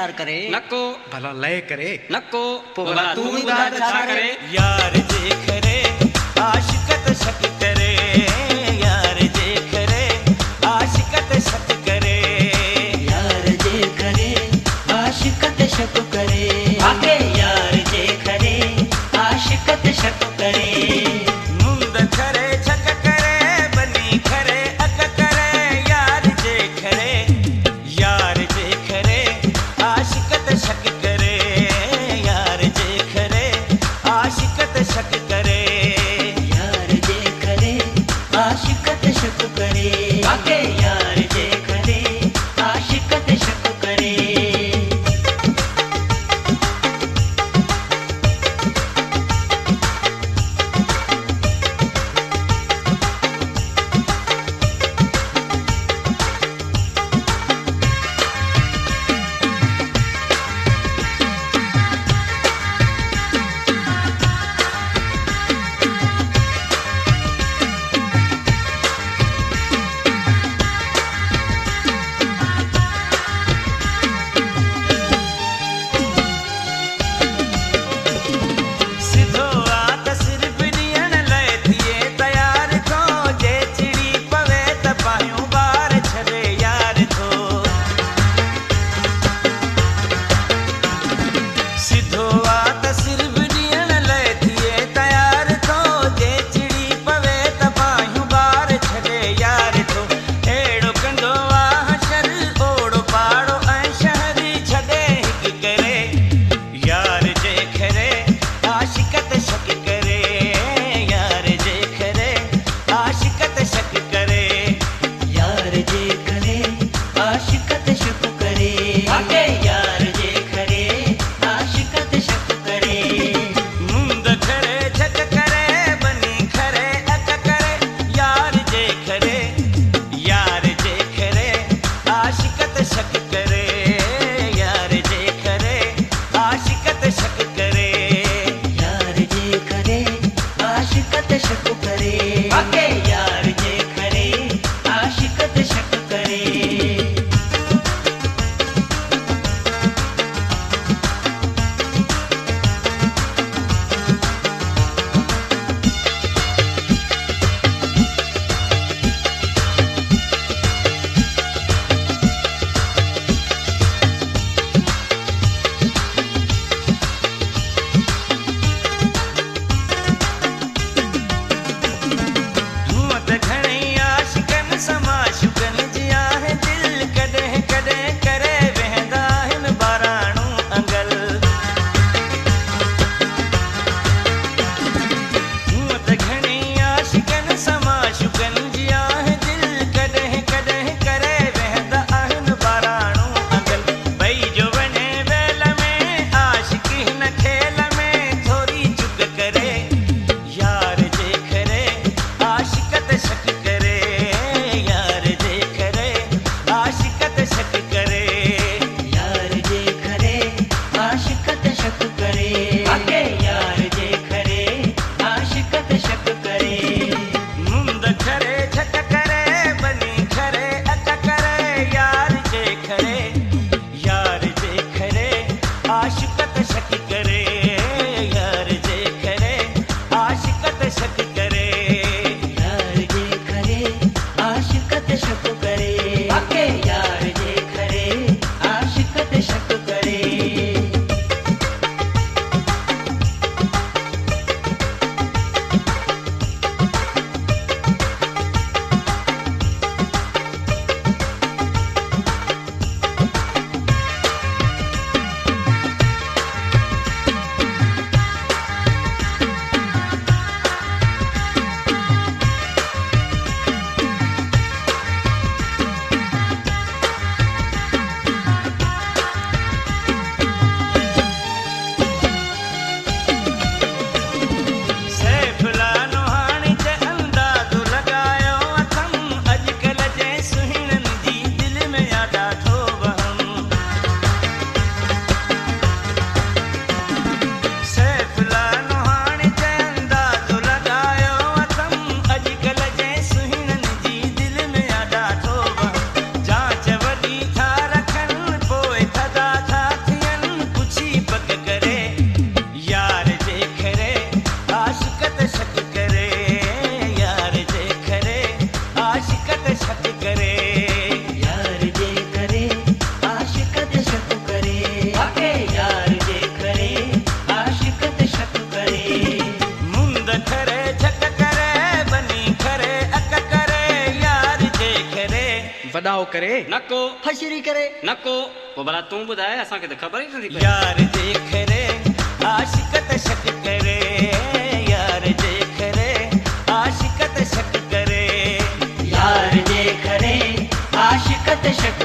प्यार करे नको भला लय करे नको भला तू उधार छा करे यार जे खरे आशिकत शक करे यार जे खरे आशिकत शक करे यार जे करे आशिकत शक करे आगे यार जे करे आशिकत शक करे मुंद खरे छक करे बनी खरे अक करे यार जे खरे आशिकत शक करे यार जे खरे आशिकत शक करे यार जे करे आशिकत शक करे आगे यार जे करे आशिकत शक करे वॾाओ करे नको फशरी करे नको पोइ भला तूं ॿुधाए असांखे त ख़बर ई नथी पए। यार जे करे आशिक त शक करे, यार जे करे आशिक त शक करे, यार जे करे आशिक त शक